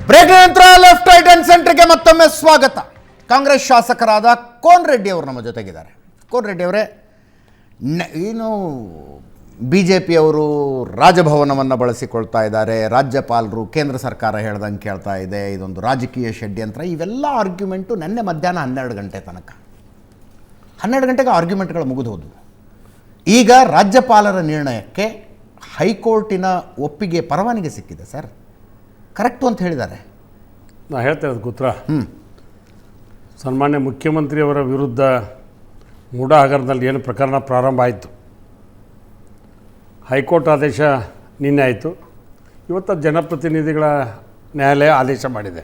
Break ನಂತರ left right and ಸೆಂಟರ್ಗೆ ಮತ್ತೊಮ್ಮೆ ಸ್ವಾಗತ. ಕಾಂಗ್ರೆಸ್ ಶಾಸಕರಾದ ಕೋನ್ ರೆಡ್ಡಿ ಅವರು ನಮ್ಮ ಜೊತೆಗಿದ್ದಾರೆ. ಕೋನ್ ರೆಡ್ಡಿ ಅವರೇ, ಏನು BJPಯವರು ರಾಜಭವನವನ್ನು ಬಳಸಿಕೊಳ್ತಾ ಇದ್ದಾರೆ, ರಾಜ್ಯಪಾಲರು ಕೇಂದ್ರ ಸರ್ಕಾರ ಹೇಳ್ದಂಗೆ ಕೇಳ್ತಾ ಇದೆ, ಇದೊಂದು ರಾಜಕೀಯ ಷಡ್ಯಂತ್ರ, ಇವೆಲ್ಲ ಆರ್ಗ್ಯುಮೆಂಟು ನಿನ್ನೆ ಮಧ್ಯಾಹ್ನ 12 ಗಂಟೆ ತನಕ 12 ಗಂಟೆಗೆ ಆರ್ಗ್ಯುಮೆಂಟ್ಗಳು ಮುಗಿದು ಹೋದವು. ಈಗ ರಾಜ್ಯಪಾಲರ ನಿರ್ಣಯಕ್ಕೆ ಹೈಕೋರ್ಟಿನ ಒಪ್ಪಿಗೆ ಪರವಾನಗಿ ಸಿಕ್ಕಿದೆ ಸರ್, ಕರೆಕ್ಟು ಅಂತ ಹೇಳಿದ್ದಾರೆ. ನಾ ಹೇಳ್ತಾ ಇರೋದು ಕೂತ್ರ ಸನ್ಮಾನ್ಯ ಮುಖ್ಯಮಂತ್ರಿಯವರ ವಿರುದ್ಧ ಮೂಢ ಹಗರಣದಲ್ಲಿ ಏನು ಪ್ರಕರಣ ಪ್ರಾರಂಭ ಆಯಿತು, ಹೈಕೋರ್ಟ್ ಆದೇಶ ನಿನ್ನೆ ಆಯಿತು, ಇವತ್ತು ಜನಪ್ರತಿನಿಧಿಗಳ ನ್ಯಾಯಾಲಯ ಆದೇಶ ಮಾಡಿದೆ.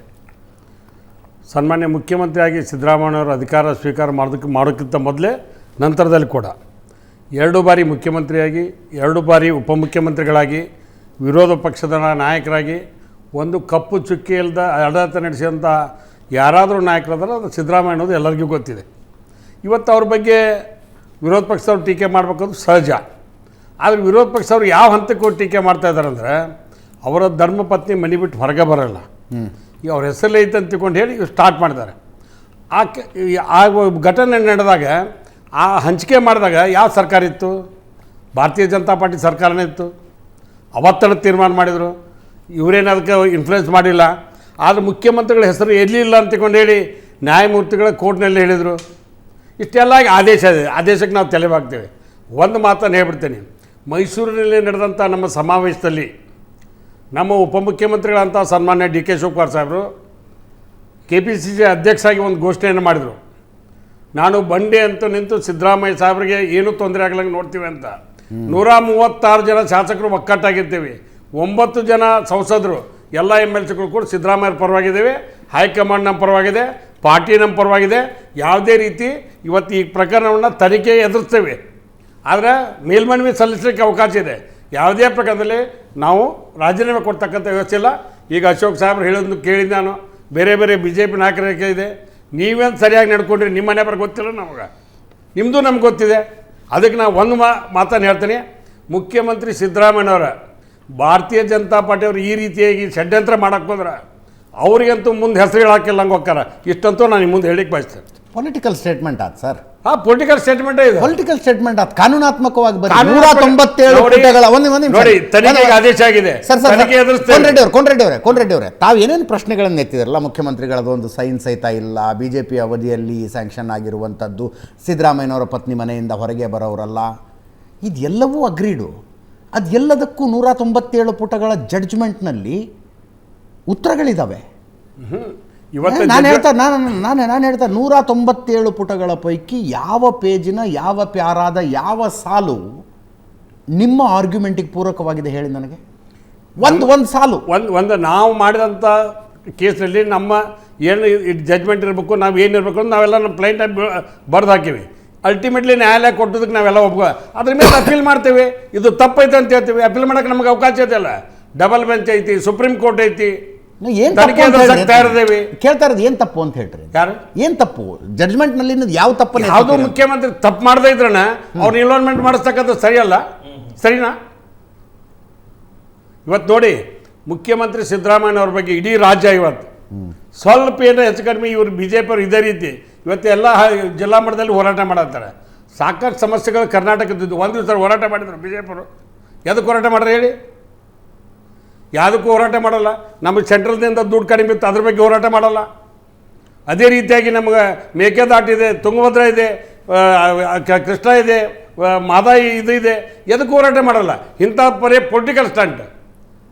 ಸನ್ಮಾನ್ಯ ಮುಖ್ಯಮಂತ್ರಿಯಾಗಿ ಸಿದ್ದರಾಮಯ್ಯವರು ಅಧಿಕಾರ ಸ್ವೀಕಾರ ಮಾಡೋಕ್ಕಿಂತ ಮೊದಲೇ ನಂತರದಲ್ಲಿ ಕೂಡ 2 ಬಾರಿ ಮುಖ್ಯಮಂತ್ರಿಯಾಗಿ 2 ಬಾರಿ ಉಪಮುಖ್ಯಮಂತ್ರಿಗಳಾಗಿ ವಿರೋಧ ಪಕ್ಷದ ನಾಯಕರಾಗಿ ಒಂದು ಕಪ್ಪು ಚುಕ್ಕಿ ಇಲ್ಲದ ಆಡಳಿತ ನಡೆಸಿದಂಥ ಯಾರಾದರೂ ನಾಯಕರಾದ್ರೆ ಅದು ಸಿದ್ದರಾಮಯ್ಯ ಅನ್ನೋದು ಎಲ್ಲರಿಗೂ ಗೊತ್ತಿದೆ. ಇವತ್ತು ಅವ್ರ ಬಗ್ಗೆ ವಿರೋಧ ಪಕ್ಷದವ್ರು ಟೀಕೆ ಮಾಡಬೇಕಂದ್ರೆ ಸಹಜ. ಆದರೆ ವಿರೋಧ ಪಕ್ಷದವ್ರು ಯಾವ ಹಂತಕ್ಕೂ ಟೀಕೆ ಮಾಡ್ತಾಯಿದ್ದಾರೆ ಅಂದರೆ ಅವರ ಧರ್ಮಪತ್ನಿ ಮನೆ ಬಿಟ್ಟು ಹೊರಗೆ ಬರೋಲ್ಲ, ಈಗ ಅವ್ರ ಹೆಸರಲ್ಲೇ ಐತೆ ಅಂತ ತಿಳ್ಕೊಂಡು ಹೇಳಿ ಸ್ಟಾರ್ಟ್ ಮಾಡಿದ್ದಾರೆ. ಆ ಘಟನೆ ನಡೆದಾಗ ಆ ಹಂಚಿಕೆ ಮಾಡಿದಾಗ ಯಾವ ಸರ್ಕಾರ ಇತ್ತು? ಭಾರತೀಯ ಜನತಾ ಪಾರ್ಟಿ ಸರ್ಕಾರನೇ ಇತ್ತು. ಅವತ್ತಡ ತೀರ್ಮಾನ ಮಾಡಿದರು, ಇವರೇನು ಅದಕ್ಕೆ ಇನ್ಫ್ಲುಯೆನ್ಸ್ ಮಾಡಿಲ್ಲ. ಆದರೆ ಮುಖ್ಯಮಂತ್ರಿಗಳ ಹೆಸರು ಎಲ್ಲಿಲ್ಲ ಅಂತಕೊಂಡು ಹೇಳಿ ನ್ಯಾಯಮೂರ್ತಿಗಳ ಕೋರ್ಟ್ನಲ್ಲಿ ಹೇಳಿದರು. ಇಷ್ಟೆಲ್ಲ ಆದೇಶ ಇದೆ, ಆದೇಶಕ್ಕೆ ನಾವು ತಲೆಬಾಗ್ತೇವೆ. ಒಂದು ಮಾತನ್ನು ಹೇಳ್ಬಿಡ್ತೇನೆ, ಮೈಸೂರಿನಲ್ಲಿ ನಡೆದಂಥ ನಮ್ಮ ಸಮಾವೇಶದಲ್ಲಿ ನಮ್ಮ ಉಪಮುಖ್ಯಮಂತ್ರಿಗಳಂಥ ಸನ್ಮಾನ್ಯ DK ಶಿವಕುಮಾರ್ ಸಾಹೇಬರು KPCC ಅಧ್ಯಕ್ಷರಾಗಿ ಒಂದು ಘೋಷಣೆಯನ್ನು ಮಾಡಿದರು. ನಾನು ಬಂಡೆ ಅಂತ ನಿಂತು ಸಿದ್ದರಾಮಯ್ಯ ಸಾಹೇಬರಿಗೆ ಏನೂ ತೊಂದರೆ ಆಗಲಂಗೆ ನೋಡ್ತೀವಿ ಅಂತ. 136 ಜನ ಶಾಸಕರು ಒಕ್ಕಟ್ಟಾಗಿರ್ತೀವಿ, 9 ಜನ ಸಂಸದರು ಎಲ್ಲ MLCಗಳು ಕೂಡ ಸಿದ್ದರಾಮಯ್ಯರ ಪರವಾಗಿದ್ದೇವೆ, ಹೈಕಮಾಂಡ್ ನಮ್ಮ ಪರವಾಗಿದೆ, ಪಾರ್ಟಿ ನಮ್ಮ ಪರವಾಗಿದೆ. ಯಾವುದೇ ರೀತಿ ಇವತ್ತು ಈ ಪ್ರಕರಣವನ್ನು ತನಿಖೆ ಎದುರಿಸ್ತೇವೆ. ಆದರೆ ಮೇಲ್ಮನವಿ ಸಲ್ಲಿಸಲಿಕ್ಕೆ ಅವಕಾಶ ಇದೆ. ಯಾವುದೇ ಪ್ರಕಾರದಲ್ಲಿ ನಾವು ರಾಜೀನಾಮೆ ಕೊಡ್ತಕ್ಕಂಥ ವ್ಯವಸ್ಥೆ ಇಲ್ಲ. ಈಗ ಅಶೋಕ್ ಸಾಹೇಬ್ರು ಹೇಳೋದನ್ನು ಕೇಳಿದ್ದು ನಾನು, ಬೇರೆ ಬೇರೆ BJP ನಾಯಕರಿಗೆ ಇದೆ, ನೀವೇನು ಸರಿಯಾಗಿ ನಡ್ಕೊಂಡ್ರಿ, ನಿಮ್ಮ ಮನೆ ಬರ ಗೊತ್ತಿಲ್ಲ ನಮಗೆ, ನಿಮ್ಮದು ನಮ್ಗೆ ಗೊತ್ತಿದೆ. ಅದಕ್ಕೆ ನಾವು ಒಂದು ಮಾತನ್ನು ಹೇಳ್ತೀನಿ, ಮುಖ್ಯಮಂತ್ರಿ ಸಿದ್ದರಾಮಯ್ಯನವರ ಭಾರತೀಯ ಜನತಾ ಪಾರ್ಟಿಯವರು ಈ ರೀತಿಯಾಗಿ ಷಡ್ಯಂತ್ರ ಮಾಡಕ್ಕೆ ಹೋದ್ರೆ ಅವರಿಗಂತೂ ಮುಂದೆ ಹೆಸರು ಹೇಳೋಕ್ಕಿಲ್ಲ ಹಂಗೆ ಹೋಗ್ತಾರ. ಇಷ್ಟಂತೂ ನಾನು ನಿಮ್ಮ ಮುಂದೆ ಹೇಳಿಕ್ಕೆ ಬಯಸ್ತೇನೆ. ಪೊಲಿಟಿಕಲ್ ಸ್ಟೇಟ್ಮೆಂಟ್ ಆಯ್ತು ಸರ್. ಪೊಲಿಟಿಕಲ್ ಸ್ಟೇಟ್ಮೆಂಟೇ ಇದೆ, ಪೊಲಿಟಿಕಲ್ ಸ್ಟೇಟ್ಮೆಂಟ್ ಆಯ್ತು. ಕಾನೂನಾತ್ಮಕವಾಗಿ 197 ಪುಟಗಳ ನೋಡಿ ತನಿಖೆಗೆ ಆದೇಶ ಆಗಿದೆ. ಕೋನ್ ರೆಡ್ಡಿ ಅವರೇ, ತಾವು ಏನೇನು ಪ್ರಶ್ನೆಗಳನ್ನು ಎತ್ತಿದಾರಲ್ಲ, ಮುಖ್ಯಮಂತ್ರಿಗಳದ್ದು ಒಂದು ಸೈನ್ ಸಹಿತ ಇಲ್ಲ, BJP ಅವಧಿಯಲ್ಲಿ ಸ್ಯಾಂಕ್ಷನ್ ಆಗಿರುವಂಥದ್ದು, ಸಿದ್ದರಾಮಯ್ಯನವರ ಪತ್ನಿ ಮನೆಯಿಂದ ಹೊರಗೆ ಬರೋರಲ್ಲ, ಇದೆಲ್ಲವೂ ಅಗ್ರೀಡು. ಅದೆಲ್ಲದಕ್ಕೂ 197 ಪುಟಗಳ ಜಡ್ಜ್ಮೆಂಟ್ನಲ್ಲಿ ಉತ್ತರಗಳಿದ್ದಾವೆ. ನಾನು ಹೇಳ್ತಾ 197 ಪುಟಗಳ ಪೈಕಿ ಯಾವ ಪೇಜಿನ ಯಾವ ಪ್ಯಾರಾದ ಯಾವ ಸಾಲು ನಿಮ್ಮ ಆರ್ಗ್ಯುಮೆಂಟಿಗೆ ಪೂರಕವಾಗಿದೆ ಹೇಳಿ ನನಗೆ. ಒಂದು ಸಾಲು ಒಂದು ನಾವು ಮಾಡಿದಂಥ ಕೇಸ್ನಲ್ಲಿ ನಮ್ಮ ಏನು ಜಡ್ಜ್ಮೆಂಟ್ ಇರಬೇಕು, ನಾವು ಏನಿರಬೇಕು ಅಂತ ನಾವೆಲ್ಲ ನಮ್ಮ ಕ್ಲೈಂಟಾಗಿ ಬರೆದು ಹಾಕೀವಿ. ಅಲ್ಟಿಮೇಟ್ಲಿ ನ್ಯಾಯಾಲಯ ಕೊಟ್ಟದಕ್ಕೆ ನಾವೆಲ್ಲ ಅದ್ರ ಮೇಲೆ ಅಪೀಲ್ ಮಾಡ್ತೇವೆ. ಇದು ತಪ್ಪೈತೆ ಅಂತ ಹೇಳ್ತೀವಿ, ಅಪೀಲ್ ಮಾಡೋಕ್ಕೆ ನಮಗೆ ಅವಕಾಶ ಇದೆಯಲ್ಲ. ಡಬಲ್ ಬೆಂಚ್ ಐತಿ, ಸುಪ್ರೀಂ ಕೋರ್ಟ್ ಐತಿ, ಕೇಳ್ತಾ ಇರೋದು ಏನು ತಪ್ಪು ಅಂತ ಹೇಳ್ರಿ. ಯಾರು ಏನು ತಪ್ಪು ಜಡ್ಜ್ಮೆಂಟ್ನಲ್ಲಿ ಯಾವ ತಪ್ಪು? ಯಾವುದು ಮುಖ್ಯಮಂತ್ರಿ ತಪ್ಪು ಮಾಡದೇ ಇದ್ರಣ ಅವ್ರನ್ನ ಇನ್ವಾಲ್ವ್ಮೆಂಟ್ ಮಾಡಿಸ್ತಕ್ಕಂಥ ಸರಿಯಲ್ಲ, ಸರಿನಾ? ಇವತ್ತು ನೋಡಿ, ಮುಖ್ಯಮಂತ್ರಿ ಸಿದ್ದರಾಮಯ್ಯನವ್ರ ಬಗ್ಗೆ ಇಡೀ ರಾಜ್ಯ ಇವತ್ತು ಸ್ವಲ್ಪ ಏನೋ ಹೆಚ್ಚು ಕಡಿಮೆ ಇವರು BJP ಅವರು ಇದೇ ರೀತಿ ಇವತ್ತು ಎಲ್ಲ ಜಿಲ್ಲಾ ಮಟ್ಟದಲ್ಲಿ ಹೋರಾಟ ಮಾಡತ್ತಾರೆ. ಸಾಕಷ್ಟು ಸಮಸ್ಯೆಗಳು ಕರ್ನಾಟಕದ್ದು. ಒಂದು ದಿವಸ ಹೋರಾಟ ಮಾಡಿದ್ರು BJP ಅವರು. ಎದಕ್ಕೆ ಹೋರಾಟ ಮಾಡ್ರೆ ಹೇಳಿ? ಯಾವುದಕ್ಕೂ ಹೋರಾಟ ಮಾಡಲ್ಲ. ನಮಗೆ ಸೆಂಟ್ರಲ್ನಿಂದ ದುಡ್ಡು ಕಡಿಮೆ ಇತ್ತು, ಅದ್ರ ಬಗ್ಗೆ ಹೋರಾಟ ಮಾಡಲ್ಲ. ಅದೇ ರೀತಿಯಾಗಿ ನಮಗೆ ಮೇಕೆದಾಟು ಇದೆ, ತುಂಗಭದ್ರಾ ಇದೆ, ಕೃಷ್ಣ ಇದೆ, ಮಾದಾಯಿ ಇದು ಇದೆ, ಎದಕ್ಕೂ ಹೋರಾಟ ಮಾಡಲ್ಲ. ಇಂಥ ಪೊಲಿಟಿಕಲ್ ಸ್ಟಂಟ್,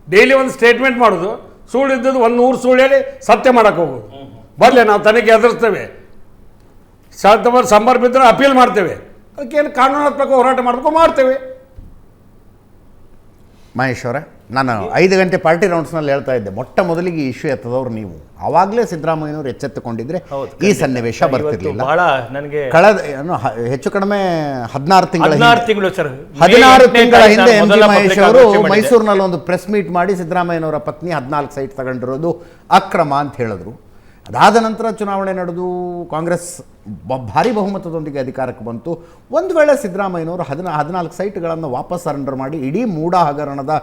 ಡೈಲಿ ಒಂದು ಸ್ಟೇಟ್ಮೆಂಟ್ ಮಾಡೋದು, ಸುಳ್ಳು ಇದ್ದದ್ದು 100 ಸುಳ್ಳು ಹೇಳಿ ಸತ್ಯ ಮಾಡೋಕ್ಕೆ ಹೋಗೋದು. ಬರಲಿ ನಾವು ತನಿಖೆ ಎದುರಿಸ್ತೇವೆ, ಸಂಬರ್ ಬಿದ್ದರೆ ಅಪೀಲ್ ಮಾಡ್ತೇವೆ. ಅದಕ್ಕೇನು ಕಾನೂನಾತ್ಮಕ ಹೋರಾಟ ಮಾಡಬೇಕು, ಮಾಡ್ತೇವೆ. ಮಹೇಶ್ ಅವರೇ, ನಾನು 5 ಗಂಟೆ ಪಾರ್ಟಿ ರೌಂಡ್ಸ್ನಲ್ಲಿ ಹೇಳ್ತಾ ಇದ್ದೆ, ಮೊಟ್ಟ ಮೊದಲಿಗೆ ಇಶ್ಯೂ ಎತ್ತದವ್ರು ನೀವು. ಆವಾಗಲೇ ಸಿದ್ದರಾಮಯ್ಯನವರು ಎಚ್ಚೆತ್ತುಕೊಂಡಿದ್ರೆ ಈ ಸನ್ನಿವೇಶ ಬರ್ತಿರ್ಲಿಲ್ಲ. ಕಳೆದ ಹೆಚ್ಚು ಕಡಿಮೆ 16 ತಿಂಗಳ ಹಿಂದೆ MG ಮಹೇಶ್ ಅವರು ಮೈಸೂರಿನಲ್ಲಿ ಒಂದು ಪ್ರೆಸ್ ಮೀಟ್ ಮಾಡಿ ಸಿದ್ದರಾಮಯ್ಯನವರ ಪತ್ನಿ 14 ಸೈಟ್ ತಗೊಂಡಿರೋದು ಅಕ್ರಮ ಅಂತ ಹೇಳಿದ್ರು. ಅದಾದ ನಂತರ ಚುನಾವಣೆ ನಡೆದು ಕಾಂಗ್ರೆಸ್ ಭಾರಿ ಬಹುಮತದೊಂದಿಗೆ ಅಧಿಕಾರಕ್ಕೆ ಬಂತು. ಒಂದು ವೇಳೆ ಸಿದ್ದರಾಮಯ್ಯನವರು 14 ಸೈಟ್ಗಳನ್ನು ವಾಪಸ್ ಸರೆಂಡರ್ ಮಾಡಿ ಇಡೀ ಮೂಡ ಹಗರಣದ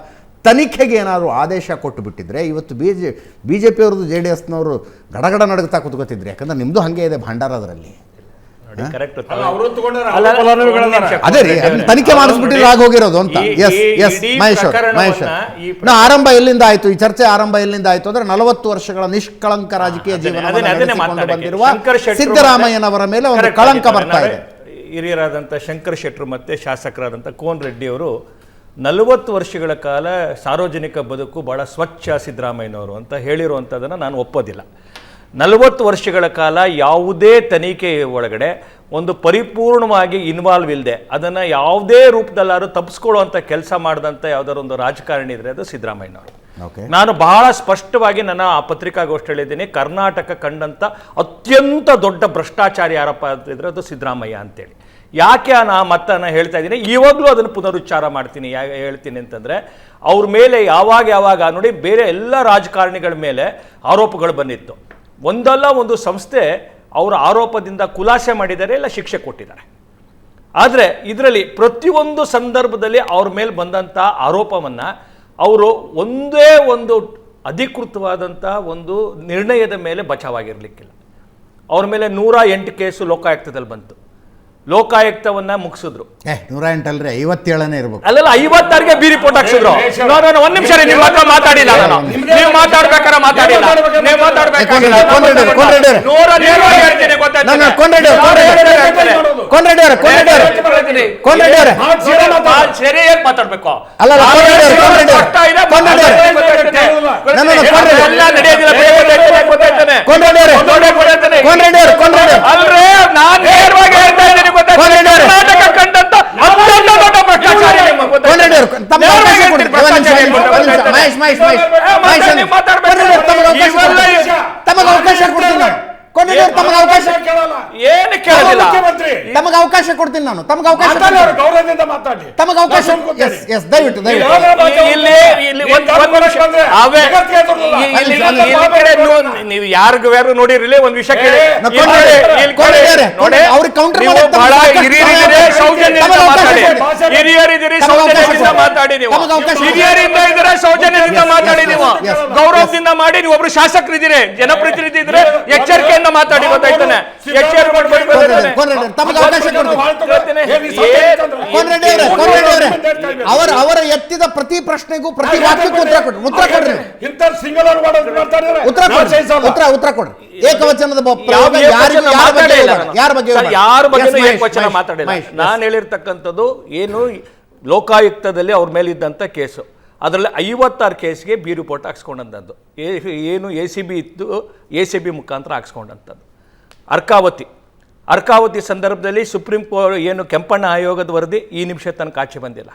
ತನಿಖೆಗೆ ಏನಾದರೂ ಆದೇಶ ಕೊಟ್ಟು ಬಿಟ್ಟಿದ್ರೆ ಇವತ್ತು ಬಿ ಜೆ ಪಿಯವ್ರದ್ದು JDSನವರು ಗಡಗಡ ನಡುಗ್ತಾ ಕೂತ್ಕೋತಿದ್ರು. ಯಾಕಂದ್ರೆ ನಿಮ್ಮದು ಹಾಗೆ ಇದೆ ಭಂಡಾರ ಅದರಲ್ಲಿ. ಅದೇ ರೀ, ತನಿಖೆ ಮಾಡಿಸ್ಬಿಟ್ಟಿದ್ರೆ ಆಗೋಗಿರೋದು ಅಂತ. ಎಸ್ ಮಹೇಶ್ ಆರಂಭ ಎಲ್ಲಿಂದ ಆಯ್ತು, ಈ ಚರ್ಚೆ ಆರಂಭ ಎಲ್ಲಿಂದ ಆಯ್ತು ಅಂದ್ರೆ 40 ವರ್ಷಗಳ ನಿಷ್ಕಳಂಕ ರಾಜಕೀಯ ಜೀವನವನ್ನು ಬಂದಿರುವ ಸಿದ್ದರಾಮಯ್ಯನವರ ಮೇಲೆ ಒಂದು ಕಳಂಕ ಬರ್ತಾ ಇದೆ. ಹಿರಿಯರಾದಂಥ ಶಂಕರ್ ಶೆಟ್ಟರು ಮತ್ತು ಶಾಸಕರಾದಂಥ ಕೋನ್ ರೆಡ್ಡಿ ಅವರು 40 ವರ್ಷಗಳ ಕಾಲ ಸಾರ್ವಜನಿಕ ಬದುಕು ಭಾಳ ಸ್ವಚ್ಛ ಸಿದ್ದರಾಮಯ್ಯನವರು ಅಂತ ಹೇಳಿರುವಂಥದ್ದನ್ನು ನಾನು ಒಪ್ಪೋದಿಲ್ಲ. 40 ವರ್ಷಗಳ ಕಾಲ ಯಾವುದೇ ತನಿಖೆ ಒಳಗಡೆ ಒಂದು ಪರಿಪೂರ್ಣವಾಗಿ ಇನ್ವಾಲ್ವ್ ಇಲ್ಲದೆ ಅದನ್ನು ಯಾವುದೇ ರೂಪದಲ್ಲಾದ್ರೂ ತಪ್ಪಿಸ್ಕೊಳ್ಳುವಂಥ ಕೆಲಸ ಮಾಡಿದಂಥ ಯಾವುದಾದ್ರು ಒಂದು ರಾಜಕಾರಣಿ ಇದ್ರೆ ಅದು ಸಿದ್ದರಾಮಯ್ಯನವರು. ನಾನು ಬಹಳ ಸ್ಪಷ್ಟವಾಗಿ ನನ್ನ ಆ ಪತ್ರಿಕಾಗೋಷ್ಠಿ ಹೇಳಿದ್ದೀನಿ, ಕರ್ನಾಟಕ ಕಂಡಂಥ ಅತ್ಯಂತ ದೊಡ್ಡ ಭ್ರಷ್ಟಾಚಾರಿ ಯಾರಪ್ಪ ಅಂತಿದ್ರೆ ಅದು ಸಿದ್ದರಾಮಯ್ಯ ಅಂತೇಳಿ. ಯಾಕೆ ಆ ಮತ್ತನ್ನು ಹೇಳ್ತಾ ಇದ್ದೀನಿ, ಇವಾಗಲೂ ಅದನ್ನು ಪುನರುಚ್ಚಾರ ಮಾಡ್ತೀನಿ. ಹೇಳ್ತೀನಿ ಅಂತಂದರೆ ಅವ್ರ ಮೇಲೆ ಯಾವಾಗ ನೋಡಿ ಬೇರೆ ಎಲ್ಲ ರಾಜಕಾರಣಿಗಳ ಮೇಲೆ ಆರೋಪಗಳು ಬಂದಿತ್ತು. ಒಂದಲ್ಲ ಒಂದು ಸಂಸ್ಥೆ ಅವರ ಆರೋಪದಿಂದ ಖುಲಾಸೆ ಮಾಡಿದ್ದಾರೆ, ಇಲ್ಲ ಶಿಕ್ಷೆ ಕೊಟ್ಟಿದ್ದಾರೆ. ಆದರೆ ಇದರಲ್ಲಿ ಪ್ರತಿಯೊಂದು ಸಂದರ್ಭದಲ್ಲಿ ಅವ್ರ ಮೇಲೆ ಬಂದಂಥ ಆರೋಪವನ್ನು ಅವರು ಒಂದೇ ಒಂದು ಅಧಿಕೃತವಾದಂಥ ಒಂದು ನಿರ್ಣಯದ ಮೇಲೆ ಬಚಾವಾಗಿರಲಿಕ್ಕಿಲ್ಲ. ಅವ್ರ ಮೇಲೆ 108 ಕೇಸು ಲೋಕಾಯುಕ್ತದಲ್ಲಿ ಬಂತು. ಲೋಕಾಯುಕ್ತವನ್ನ ಮುಗಿಸಿದ್ರು. 108 ಅಲ್ರಿ 57ನೇ ಇರಬೇಕು. ಅಲ್ಲಲ್ಲ 56ಗೆ ಬಿ ರಿಪೋರ್ಟ್ ಹಾಕ್ಸಿದ್ರು. ಒಂದ್ ನಿಮಿಷ ರೀ, ನಿಮ್ಮ ಹತ್ರ ಮಾತಾಡಿಲ್ಲ ನಾನು. ನೀವು ಮಾತಾಡ್ಬೇಕಾರೆ ಮಾತಾಡಿಲ್ಲ. ನೀವು ಮಾತಾಡ್ಬೇಕಾಗಿಲ್ಲ. ಸರಿಯಾಗಿ ಮಾತಾಡ್ಬೇಕು. ಅಲ್ರೇ ನಾನು ನೇರವಾಗಿ ಹೇಳ್ತಾ ಇದ್ದೀನಿ. ಕರ್ನಾಟಕ ಕಂಡಂತ ಅತ್ಯಂತ ದೊಡ್ಡ ಭ್ರಷ್ಟಾಚಾರಿ ತಮಗೆ ಅವಕಾಶ ಕೊಡ್ತೀನಿ. ಏನು ಕೇಳಲಿಲ್ಲ. ತಮಗೆ ಅವಕಾಶ ಕೊಡ್ತೀನಿ ನಾನು. ತಮಗೆ ಅವಕಾಶ ತಮಗೆ ಅವಕಾಶ ದಯವಿಟ್ಟು ನೀವು ಯಾರು ನೋಡಿರಲಿ ಒಂದು ವಿಷಯ ಕೇಳಿ. ಅವ್ರಿಗೆ ಕೌಂಟರ್ ಬಹಳ ಹಿರಿಯರಿದ್ದೀರಿ, ಸೌಜನ್ಯದಿಂದ ಮಾತಾಡಿ. ಹಿರಿಯರಿದ್ದೀರಿ, ಸೌಜನ್ಯದಿಂದ ಮಾತಾಡಿ. ನೀವು ಹಿರಿಯರಿಂದ ಇದ್ರೆ ಸೌಜನ್ಯದಿಂದ ಮಾತಾಡಿ. ನೀವು ಗೌರವದಿಂದ ಮಾಡಿ. ನೀವು ಒಬ್ರು ಶಾಸಕರಿದ್ದೀರಿ, ಜನಪ್ರತಿನಿಧಿ ಇದ್ರೆ ಎಚ್ಚರಿಕೆಯಿಂದ ಮಾತಾಡಿ. ಗೊತ್ತಾಯ್ತಾನೆ? ಅವರ ಎತ್ತಿದ ಪ್ರತಿ ಪ್ರಶ್ನೆಗೂ ಪ್ರತಿ ವಾಕ್ಯಕ್ಕೂ ಉತ್ತರ ಕೊಡ್ರಿ. ಉತ್ತರ ಕೊಡ್ರಿ. ಏಕವಚನದ ಯಾರ ಬಗ್ಗೆ ಏಕವಚನ ಮಾತಾಡಿಲ್ಲ. ನಾನು ಹೇಳಿರ್ತಕ್ಕಂಥದ್ದು ಏನು, ಲೋಕಾಯುಕ್ತದಲ್ಲಿ ಅವ್ರ ಮೇಲೆ ಇದ್ದಂಥ ಕೇಸು, ಅದರಲ್ಲಿ 56 ಕೇಸ್ಗೆ ಬಿ ರಿಪೋರ್ಟ್ ಹಾಕ್ಸ್ಕೊಂಡಂಥದ್ದು. ಏನು ACB ಇತ್ತು, ACB ಮುಖಾಂತರ ಹಾಕ್ಸ್ಕೊಂಡಂಥದ್ದು. ಅರ್ಕಾವತಿ ಸಂದರ್ಭದಲ್ಲಿ ಸುಪ್ರೀಂ ಕೋರ್ಟ್ ಏನು ಕೆಂಪಣ್ಣ ಆಯೋಗದ ವರದಿ ಈ ನಿಮಿಷ ತನಕ ಆಚೆ ಬಂದಿಲ್ಲ.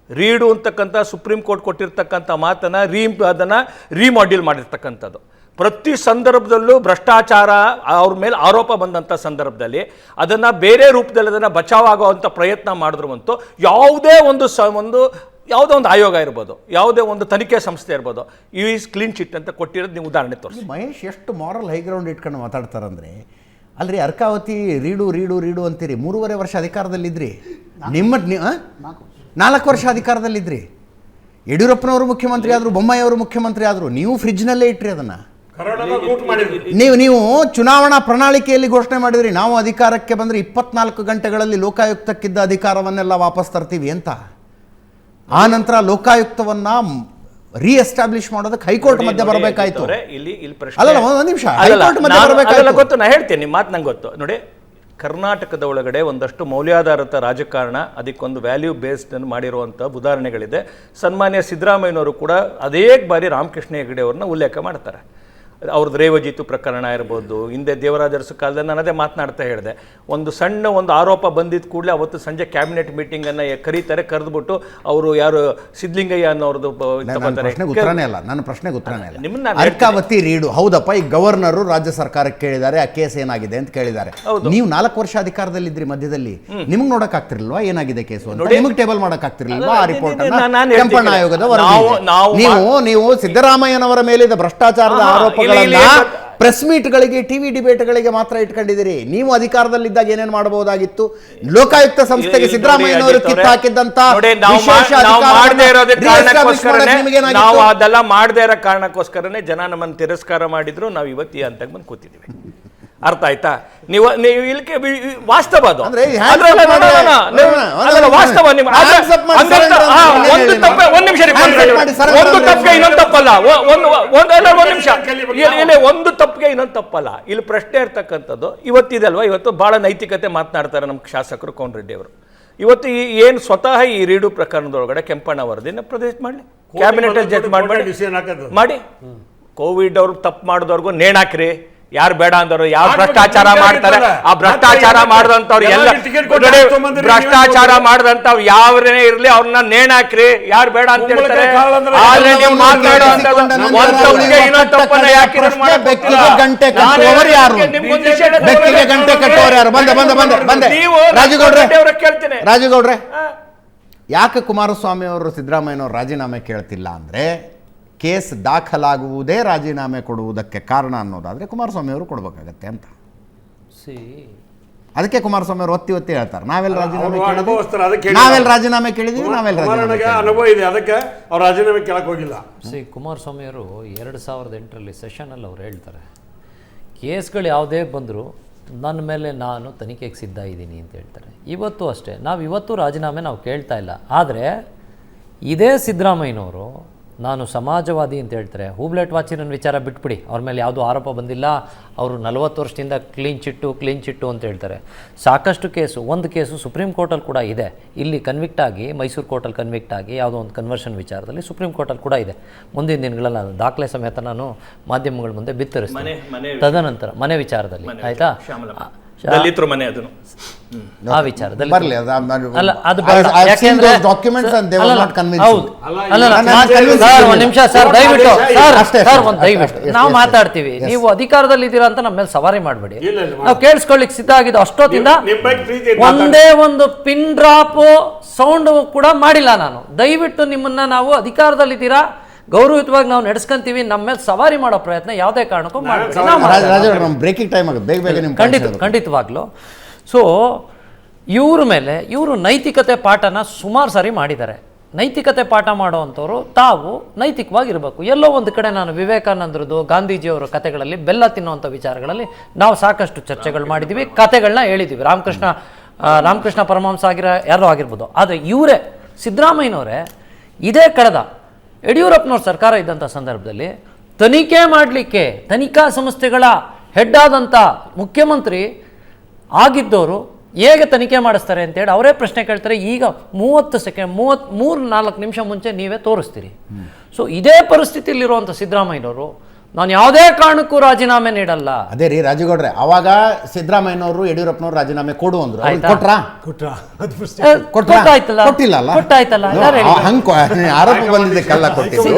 ರೀಡು ಅಂತಕ್ಕಂಥ ಸುಪ್ರೀಂ ಕೋರ್ಟ್ ಕೊಟ್ಟಿರ್ತಕ್ಕಂಥ ಮಾತನ್ನು ಅದನ್ನು ರೀಮಾಡ್ಯೂಲ್ ಮಾಡಿರ್ತಕ್ಕಂಥದ್ದು. ಪ್ರತಿ ಸಂದರ್ಭದಲ್ಲೂ ಭ್ರಷ್ಟಾಚಾರ ಅವ್ರ ಮೇಲೆ ಆರೋಪ ಬಂದಂಥ ಸಂದರ್ಭದಲ್ಲಿ ಅದನ್ನು ಬೇರೆ ರೂಪದಲ್ಲಿ ಅದನ್ನು ಬಚಾವಾಗುವಂಥ ಪ್ರಯತ್ನ ಮಾಡಿದ್ರಂತೂ ಯಾವುದೇ ಯಾವುದೋ ಒಂದು ಆಯೋಗ ಇರ್ಬೋದು, ಯಾವುದೇ ಒಂದು ತನಿಖೆ ಸಂಸ್ಥೆ ಇರ್ಬೋದು, ಕ್ಲೀನ್ ಚಿಟ್ ಅಂತ ಕೊಟ್ಟಿರೋದು ನೀವು ಉದಾಹರಣೆ ತೋರಿಸಿ. ಮಹೇಶ್ ಎಷ್ಟು ಮಾರಲ್ ಹೈಗ್ರೌಂಡ್ ಇಟ್ಕೊಂಡು ಮಾತಾಡ್ತಾರಂದ್ರೆ, ಅಲ್ರಿ ಅರ್ಕಾವತಿ ರೀಡು ಅಂತೀರಿ. 3.5 ವರ್ಷ ಅಧಿಕಾರದಲ್ಲಿದ್ರಿ. ನಿಮ್ಮ 4 ವರ್ಷ ಅಧಿಕಾರದಲ್ಲಿದ್ರಿ. ಯಡಿಯೂರಪ್ಪನವರು ಮುಖ್ಯಮಂತ್ರಿ ಆದರು, ಬೊಮ್ಮಾಯಿ ಅವರು ಮುಖ್ಯಮಂತ್ರಿ ಆದರು. ನೀವು ಫ್ರಿಡ್ಜ್ನಲ್ಲೇ ಇಟ್ರಿ ಅದನ್ನು. ನೀವು ಚುನಾವಣಾ ಪ್ರಣಾಳಿಕೆಯಲ್ಲಿ ಘೋಷಣೆ ಮಾಡಿದ್ರಿ, ನಾವು ಅಧಿಕಾರಕ್ಕೆ ಬಂದರೆ 24 ಗಂಟೆಗಳಲ್ಲಿ ಲೋಕಾಯುಕ್ತಕ್ಕಿದ್ದ ಅಧಿಕಾರವನ್ನೆಲ್ಲ ವಾಪಸ್ ತರ್ತೀವಿ ಅಂತ. ಆ ನಂತರ ಲೋಕಾಯುಕ್ತವನ್ನ ರೀಎಸ್ಟಾಬ್ಲಿಷ್ ಮಾಡೋದಕ್ಕೆ ಹೈಕೋರ್ಟ್ ಮಧ್ಯೆ ಬರಬೇಕಾಯ್ತು. ಅಲ್ಲ ಒಂದು ನಿಮಿಷ, ಹೈಕೋರ್ಟ್ ಮಧ್ಯೆ ಬರಬೇಕಾಯ್ತು. ಗೊತ್ತು, ನಾ ಹೇಳ್ತೇನೆ, ನಿಮ್ಮ ಮಾತು ನಂಗೆ ಗೊತ್ತು. ನೋಡಿ, ಕರ್ನಾಟಕದ ಒಳಗಡೆ ಒಂದಷ್ಟು ಮೌಲ್ಯಾಧಾರಿತ ರಾಜಕಾರಣ, ಅದಕ್ಕೊಂದು ವ್ಯಾಲ್ಯೂ ಬೇಸ್ಡ್ ಅನ್ನು ಮಾಡಿರುವಂಥ ಉದಾಹರಣೆಗಳಿದೆ. ಸನ್ಮಾನ್ಯ ಸಿದ್ದರಾಮಯ್ಯನವರು ಕೂಡ ಅದೇ ಬಾರಿ ರಾಮಕೃಷ್ಣ ಹೆಗಡೆ ಅವ್ರನ್ನ ಉಲ್ಲೇಖ ಮಾಡ್ತಾರೆ. ಅವ್ರದ್ದು ರೇವಜಿತು ಪ್ರಕರಣ ಇರ್ಬೋದು, ಹಿಂದೆ ದೇವರಾಜ ಅರಸು ಕಾಲದಲ್ಲಿ ನಾನು ಅದೇ ಮಾತನಾಡ್ತಾ ಹೇಳಿದೆ. ಒಂದು ಆರೋಪ ಬಂದಿದ್ದ ಕೂಡಲೇ ಅವತ್ತು ಸಂಜೆ ಕ್ಯಾಬಿನೆಟ್ ಮೀಟಿಂಗನ್ನು ಕರೀತಾರೆ. ಕರೆದ್ಬಿಟ್ಟು ಅವರು ಯಾರು ಸಿದ್ಲಿಂಗಯ್ಯ ಅನ್ನೋರ್ದು ನನ್ನ ಪ್ರಶ್ನೆಗೆ ಉತ್ತರನೇ ಇಲ್ಲ. ಅರ್ಕಾವತಿ ರೀಡು ಹೌದಪ್ಪ, ಈ ಗವರ್ನರು ರಾಜ್ಯ ಸರ್ಕಾರಕ್ಕೆ ಕೇಳಿದ್ದಾರೆ, ಆ ಕೇಸ್ ಏನಾಗಿದೆ ಅಂತ ಕೇಳಿದ್ದಾರೆ. ನೀವು 4 ವರ್ಷ ಅಧಿಕಾರದಲ್ಲಿದ್ರಿ, ಮಧ್ಯದಲ್ಲಿ ನಿಮ್ಗೆ ನೋಡಕ್ ಆಗ್ತಿರ್ಲಿಲ್ವಾ ಏನಾಗಿದೆ ಕೇಸು ಅಂತ? ನಿಮಗೆ ಟೇಬಲ್ ಮಾಡಕ್ ಆಗ್ತಿರ್ಲಿಲ್ವಾ ಆ ರಿಪೋರ್ಟ್ ಅನ್ನ? ಕೆಂಪಣ್ಣ ಆಯೋಗದ ವರದಿ. ನೀವು ಸಿದ್ದರಾಮಯ್ಯನವರ ಮೇಲಿದ್ದ ಭ್ರಷ್ಟಾಚಾರದ ಆರೋಪ ಪ್ರೆಸ್ ಮೀಟ್ಗಳಿಗೆ, ಟಿವಿ ಡಿಬೇಟ್ಗಳಿಗೆ ಮಾತ್ರ ಇಟ್ಕೊಂಡಿದ್ದೀರಿ. ನೀವು ಅಧಿಕಾರದಲ್ಲಿದ್ದಾಗ ಏನೇನು ಮಾಡಬಹುದಾಗಿತ್ತು? ಲೋಕಾಯುಕ್ತ ಸಂಸ್ಥೆಗೆ ಸಿದ್ದರಾಮಯ್ಯನವರು ಕಿತ್ತು ಹಾಕಿದ್ದಂತ ನಾವು ಅದೆಲ್ಲ ಮಾಡದೇ ಇರೋ ಕಾರಣಕ್ಕೋಸ್ಕರನೇ ಜನ ನಮ್ಮನ್ನು ತಿರಸ್ಕಾರ ಮಾಡಿದ್ರು. ನಾವು ಇವತ್ತು ಈ ಹಂತಕ್ಕೆ ಬಂದು ಕೂತಿದ್ದೀವಿ. ಅರ್ಥ ಆಯ್ತಾ? ನೀವು ಇಲ್ಲಿಗೆ ವಾಸ್ತವ ಅದು. ವಾಸ್ತವ ಒಂದು ತಪ್ಪಿಗೆ ಇನ್ನೊಂದು ತಪ್ಪಲ್ಲ. ಒಂದು ತಪ್ಪಿಗೆ ಇನ್ನೊಂದು ತಪ್ಪಲ್ಲ. ಇಲ್ಲಿ ಪ್ರಶ್ನೆ ಇರ್ತಕ್ಕಂಥದ್ದು ಇವತ್ತಿದಲ್ವಾ, ಇವತ್ತು ಬಹಳ ನೈತಿಕತೆ ಮಾತನಾಡ್ತಾರೆ ನಮ್ಮ ಶಾಸಕರು ಕೋನರೆಡ್ಡಿ ಅವರು. ಇವತ್ತು ಏನು ಸ್ವತಃ ಈ ರೀಡು ಪ್ರಕರಣದೊಳಗಡೆ ಕೆಂಪಣ್ಣ ವರದಿನ ಪ್ರದೇಶ ಮಾಡಲಿ, ಕ್ಯಾಬಿನೆಟ್ ಅಲ್ಲಿ ಜಡ್ಜ್ ಮಾಡಿ. ಕೋವಿಡ್ ಅವ್ರು ತಪ್ಪು ಮಾಡಿದವ್ರಿಗೂ ನೇಣಾಕ್ರಿ. ಯಾರು ಬೇಡ ಅಂದವರು, ಯಾರು ಭ್ರಷ್ಟಾಚಾರ ಮಾಡ್ತಾರೆ ಆ ಭ್ರಷ್ಟಾಚಾರ ಮಾಡಿದಂಥವ್ರು ಎಲ್ಲ ಭ್ರಷ್ಟಾಚಾರ ಮಾಡಿದಂಥವ್ರು ಯಾವರೇ ಇರ್ಲಿ ಅವ್ರನ್ನ ನೇಣಾಕ್ರಿ. ಯಾರು ಬೇಡ ಅಂತ ಹೇಳ್ತಾರೆ. ರಾಜುಗೌಡ್ರೆ, ಯಾಕೆ ಕುಮಾರಸ್ವಾಮಿ ಅವರು ಸಿದ್ದರಾಮಯ್ಯನವರು ರಾಜೀನಾಮೆ ಕೇಳ್ತಿಲ್ಲ ಅಂದ್ರೆ, ಕೇಸ್ ದಾಖಲಾಗುವುದೇ ರಾಜೀನಾಮೆ ಕೊಡುವುದಕ್ಕೆ ಕಾರಣ ಅನ್ನೋದಾದರೆ ಕುಮಾರಸ್ವಾಮಿ ಅವರು ಕೊಡಬೇಕಾಗತ್ತೆ ಅಂತ. ಅದಕ್ಕೆ ಕುಮಾರಸ್ವಾಮಿ ಅವರು ಒತ್ತಿ ಹೇಳ್ತಾರೆ, ನಾವೆಲ್ಲ ರಾಜೀನಾಮೆ ಕೇಳಿದೀವಿ. ಅನುಭವ ಇದೆ, ಅದಕ್ಕೆ ಅವ್ರು ರಾಜೀನಾಮೆ ಕೇಳಕ್ಕೆ ಹೋಗಿಲ್ಲ. ಕುಮಾರಸ್ವಾಮಿ ಅವರು 2008ರಲ್ಲಿ ಸೆಷನಲ್ಲಿ ಅವ್ರು ಹೇಳ್ತಾರೆ, ಕೇಸ್ಗಳು ಯಾವುದೇ ಬಂದರೂ ನನ್ನ ಮೇಲೆ ನಾನು ತನಿಖೆಗೆ ಸಿದ್ಧ ಇದ್ದೀನಿ ಅಂತ ಹೇಳ್ತಾರೆ. ಇವತ್ತು ಅಷ್ಟೇ, ಇವತ್ತು ರಾಜೀನಾಮೆ ನಾವು ಕೇಳ್ತಾ ಇಲ್ಲ. ಆದರೆ ಇದೇ ಸಿದ್ದರಾಮಯ್ಯನವರು ನಾನು ಸಮಾಜವಾದಿ ಅಂತ ಹೇಳ್ತಾರೆ. ಹೂಬ್ಲೆಟ್ ವಾಚಿರನ್ ವಿಚಾರ ಬಿಟ್ಬಿಡಿ, ಅವ್ರ ಮೇಲೆ ಯಾವುದೂ ಆರೋಪ ಬಂದಿಲ್ಲ, ಅವರು 40 ವರ್ಷದಿಂದ ಕ್ಲೀನ್ ಚಿಟ್ಟು ಅಂತ ಹೇಳ್ತಾರೆ. ಸಾಕಷ್ಟು ಒಂದು ಕೇಸು ಸುಪ್ರೀಂ ಕೋರ್ಟಲ್ಲಿ ಕೂಡ ಇದೆ. ಇಲ್ಲಿ ಕನ್ವಿಕ್ಟ್ ಆಗಿ ಮೈಸೂರು ಕೋರ್ಟಲ್ಲಿ ಕನ್ವಿಕ್ಟ್ ಆಗಿ ಯಾವುದೋ ಒಂದು ಕನ್ವರ್ಷನ್ ವಿಚಾರದಲ್ಲಿ ಸುಪ್ರೀಂ ಕೋರ್ಟಲ್ಲಿ ಕೂಡ ಇದೆ. ಮುಂದಿನ ದಿನಗಳಲ್ಲಿ ನಾನು ದಾಖಲೆ ಸಮೇತ ನಾನು ಮಾಧ್ಯಮಗಳ ಮುಂದೆ ಬಿತ್ತರಿಸ್ತೀನಿ. ತದನಂತರ ಮನೆ ವಿಚಾರದಲ್ಲಿ ಆಯಿತಾ, ಆ ವಿಚಾರದಲ್ಲಿ ನಿಮಿಷ ಸರ್, ದಯವಿಟ್ಟು ನಾವು ಮಾತಾಡ್ತೀವಿ. ನೀವು ಅಧಿಕಾರದಲ್ಲಿ ಇದ್ದೀರಾ ಅಂತ ನಮ್ಮ ಮೇಲೆ ಸವಾರಿ ಮಾಡಬೇಡಿ. ನಾವು ಕೇಳಿಸ್ಕೊಳ್ಳಿಕ್ ಸಿದ್ಧ ಆಗಿದ್ದು ಅಷ್ಟೊತ್ತಿಂದ ಒಂದೇ ಒಂದು ಪಿನ್ ಡ್ರಾಪ್ ಸೌಂಡ್ ಕೂಡ ಮಾಡಿಲ್ಲ ನಾನು. ದಯವಿಟ್ಟು ನಿಮ್ಮನ್ನ ನಾವು ಅಧಿಕಾರದಲ್ಲಿದ್ದೀರಾ, ಗೌರವಯುತವಾಗಿ ನಾವು ನಡೆಸ್ಕೊಂತೀವಿ, ನಮ್ಮ ಮೇಲೆ ಸವಾರಿ ಮಾಡೋ ಪ್ರಯತ್ನ ಯಾವುದೇ ಕಾರಣಕ್ಕೂ ಖಂಡಿತವಾಗ್ಲೂ. ಸೊ ಇವರು ನೈತಿಕತೆ ಪಾಠನ ಸುಮಾರು ಸಾರಿ ಮಾಡಿದ್ದಾರೆ. ನೈತಿಕತೆ ಪಾಠ ಮಾಡುವಂಥವ್ರು ತಾವು ನೈತಿಕವಾಗಿರಬೇಕು. ಎಲ್ಲೋ ಒಂದು ಕಡೆ ನಾನು ವಿವೇಕಾನಂದರದು, ಗಾಂಧೀಜಿಯವರ ಕಥೆಗಳಲ್ಲಿ ಬೆಲ್ಲ ತಿನ್ನುವಂಥ ವಿಚಾರಗಳಲ್ಲಿ ನಾವು ಸಾಕಷ್ಟು ಚರ್ಚೆಗಳು ಮಾಡಿದ್ದೀವಿ, ಕಥೆಗಳನ್ನ ಹೇಳಿದ್ದೀವಿ. ರಾಮಕೃಷ್ಣ ಪರಮಹಂಸ ಯಾರೋ ಆಗಿರ್ಬೋದು. ಆದರೆ ಇವರೇ ಸಿದ್ದರಾಮಯ್ಯನವರೇ ಇದೇ ಕಳೆದ ಯಡಿಯೂರಪ್ಪನವ್ರ ಸರ್ಕಾರ ಇದ್ದಂಥ ಸಂದರ್ಭದಲ್ಲಿ ತನಿಖೆ ಮಾಡಲಿಕ್ಕೆ ತನಿಖಾ ಸಂಸ್ಥೆಗಳ ಹೆಡ್ ಆದಂಥ ಮುಖ್ಯಮಂತ್ರಿ ಆಗಿದ್ದವರು ಹೇಗೆ ತನಿಖೆ ಮಾಡಿಸ್ತಾರೆ ಅಂತೇಳಿ ಅವರೇ ಪ್ರಶ್ನೆ ಕೇಳ್ತಾರೆ. ಈಗ 30 ಸೆಕೆಂಡ್ 33-4 ನಿಮಿಷ ಮುಂಚೆ ನೀವೇ ತೋರಿಸ್ತೀರಿ. ಸೊ ಇದೇ ಪರಿಸ್ಥಿತಿಯಲ್ಲಿರುವಂಥ ಸಿದ್ದರಾಮಯ್ಯನವರು ನಾನು ಯಾವುದೇ ಕಾರಣಕ್ಕೂ ರಾಜೀನಾಮೆ ನೀಡಲ್ಲ. ಅದೇ ರೀ ರಾಜುಗೌಡ್ರೆ, ಅವಾಗ ಸಿದ್ದರಾಮಯ್ಯನವರು ಯಡಿಯೂರಪ್ಪನವರು ರಾಜೀನಾಮೆ ಕೊಡು ಅಂದ್ರು, ಆರೋಪ ಬಂದಿದೆ ಕಲ್ಲ ಕೊಟ್ಟಿದ್ರು.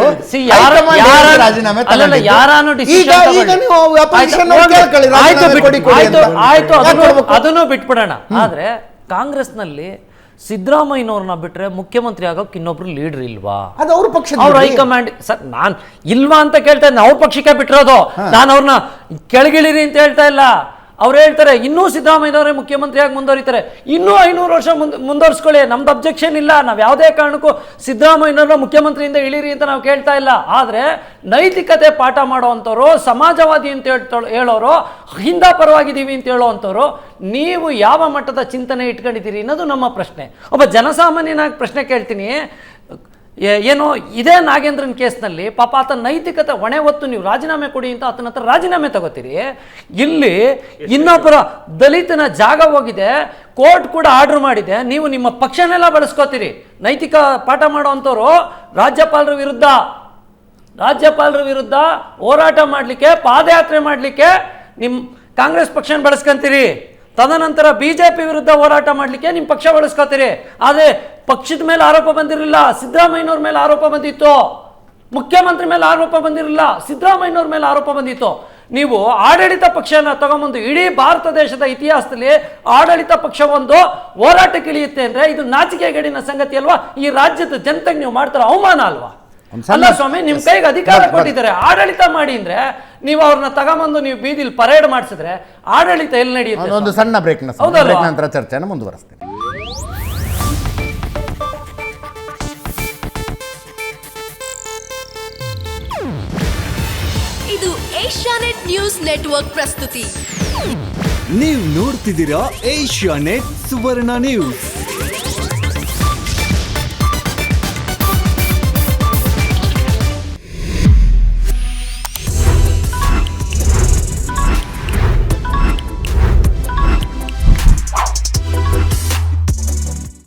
ಅದನ್ನು ಬಿಟ್ಬಿಡೋಣ. ಆದ್ರೆ ಕಾಂಗ್ರೆಸ್ನಲ್ಲಿ ಸಿದ್ದರಾಮಯ್ಯನವ್ರನ್ನ ಬಿಟ್ರೆ ಮುಖ್ಯಮಂತ್ರಿ ಆಗೋಕೆ ಇನ್ನೊಬ್ರು ಲೀಡರ್ ಇಲ್ವಾ? ಅದು ಅವ್ರ ಪಕ್ಷ, ಅವ್ರ ಹೈಕಮಾಂಡ್. ಸರ್ ನಾನ್ ಇಲ್ವಾ ಅಂತ ಕೇಳ್ತಾ ಇದ್ದೆ, ಅವ್ರ ಪಕ್ಷಕ್ಕೆ ಬಿಟ್ಟಿರೋದು. ನಾನು ಅವ್ರನ್ನ ಕೆಳಗಿಳಿರಿ ಅಂತ ಹೇಳ್ತಾ ಇಲ್ಲ. ಅವ್ರು ಹೇಳ್ತಾರೆ ಇನ್ನೂ ಸಿದ್ದರಾಮಯ್ಯನವರೇ ಮುಖ್ಯಮಂತ್ರಿಯಾಗಿ ಮುಂದುವರಿತಾರೆ, ಇನ್ನೂ 500 ವರ್ಷ ಮುಂದುವರಿಸ್ಕೊಳ್ಳಿ, ನಮ್ದು ಅಬ್ಜೆಕ್ಷನ್ ಇಲ್ಲ. ನಾವು ಯಾವುದೇ ಕಾರಣಕ್ಕೂ ಸಿದ್ದರಾಮಯ್ಯನವ್ರನ್ನ ಮುಖ್ಯಮಂತ್ರಿಯಿಂದ ಇಳಿರಿ ಅಂತ ನಾವು ಕೇಳ್ತಾ ಇಲ್ಲ. ಆದರೆ ನೈತಿಕತೆ ಪಾಠ ಮಾಡೋವಂಥವ್ರು, ಸಮಾಜವಾದಿ ಅಂತ ಹೇಳೋರು, ಹಿಂದ ಪರವಾಗಿದ್ದೀವಿ ಅಂತ ಹೇಳೋವಂಥವ್ರು ನೀವು ಯಾವ ಮಟ್ಟದ ಚಿಂತನೆ ಇಟ್ಕೊಂಡಿದ್ದೀರಿ ಅನ್ನೋದು ನಮ್ಮ ಪ್ರಶ್ನೆ. ಒಬ್ಬ ಜನಸಾಮಾನ್ಯನಾಗಿ ಪ್ರಶ್ನೆ ಕೇಳ್ತೀನಿ. ಏನೋ ಇದೇ ನಾಗೇಂದ್ರನ್ ಕೇಸ್ನಲ್ಲಿ ಪಾಪ ಆತನ ನೈತಿಕತೆ ಹೊಣೆ ಹೊತ್ತು ನೀವು ರಾಜೀನಾಮೆ ಕೊಡಿ ಅಂತ ಆತನ ಹತ್ರ ರಾಜೀನಾಮೆ ತಗೋತೀರಿ. ಇಲ್ಲಿ ಇನ್ನೊಬ್ಬರ ದಲಿತನ ಜಾಗ ಹೋಗಿದೆ, ಕೋರ್ಟ್ ಕೂಡ ಆರ್ಡರ್ ಮಾಡಿದೆ, ನೀವು ನಿಮ್ಮ ಪಕ್ಷನೆಲ್ಲ ಬಳಸ್ಕೋತೀರಿ. ನೈತಿಕ ಪಾಠ ಮಾಡುವಂಥವ್ರು ರಾಜ್ಯಪಾಲರ ವಿರುದ್ಧ ಹೋರಾಟ ಮಾಡಲಿಕ್ಕೆ, ಪಾದಯಾತ್ರೆ ಮಾಡಲಿಕ್ಕೆ ನಿಮ್ಮ ಕಾಂಗ್ರೆಸ್ ಪಕ್ಷನ ಬಳಸ್ಕೊಂತೀರಿ. ತದನಂತರ ಬಿಜೆಪಿ ವಿರುದ್ಧ ಹೋರಾಟ ಮಾಡಲಿಕ್ಕೆ ನಿಮ್ಮ ಪಕ್ಷ ಬಳಸ್ಕೋತೀರಿ. ಆದರೆ ಪಕ್ಷದ ಮೇಲೆ ಆರೋಪ ಬಂದಿರಲಿಲ್ಲ, ಸಿದ್ದರಾಮಯ್ಯನವ್ರ ಮೇಲೆ ಆರೋಪ ಬಂದಿತ್ತು. ಮುಖ್ಯಮಂತ್ರಿ ಮೇಲೆ ಆರೋಪ ಬಂದಿರಲಿಲ್ಲ, ಸಿದ್ದರಾಮಯ್ಯನವ್ರ ಮೇಲೆ ಆರೋಪ ಬಂದಿತ್ತು. ನೀವು ಆಡಳಿತ ಪಕ್ಷನ ತಗೊಂಬಂದು ಇಡೀ ಭಾರತ ದೇಶದ ಇತಿಹಾಸದಲ್ಲಿ ಆಡಳಿತ ಪಕ್ಷ ಒಂದು ಹೋರಾಟಕ್ಕೆ ಇಳಿಯುತ್ತೆ ಅಂದರೆ ಇದು ನಾಚಿಕೆಗೇಡಿನ ಸಂಗತಿ ಅಲ್ವಾ? ಈ ರಾಜ್ಯದ ಜನತೆಗೆ ನೀವು ಮಾಡ್ತಾರ ಅವಮಾನ ಅಲ್ವಾ? ಅಲ್ಲ ಸ್ವಾಮಿ, ನಿಮ್ ಕೈಗೆ ಅಧಿಕಾರ ಕೊಟ್ಟಿದ್ದಾರೆ, ಆಡಳಿತ ಮಾಡಿ ಅಂದ್ರೆ ನೀವು ಅವ್ರನ್ನ ತಗೊಂಬಂದು ನೀವು ಬೀದಿಲಿ ಪರೇಡ್ ಮಾಡಿಸಿದ್ರೆ ಆಡಳಿತ ಎಲ್ಲಿ ನಡೆಯುತ್ತೆ? ಒಂದು ಸಣ್ಣ ಬ್ರೇಕ್ ನಂತರ ಚರ್ಚೆನ ಮುಂದುವರಿಸ್ತೀನಿ. ಇದು ಏಷ್ಯಾನೆಟ್ ನ್ಯೂಸ್ ನೆಟ್ವರ್ಕ್ ಪ್ರಸ್ತುತಿ. ನೀವು ನೋಡ್ತಿದ್ದೀರಾ ಏಷ್ಯಾನೆಟ್ ಸುವರ್ಣ ನ್ಯೂಸ್.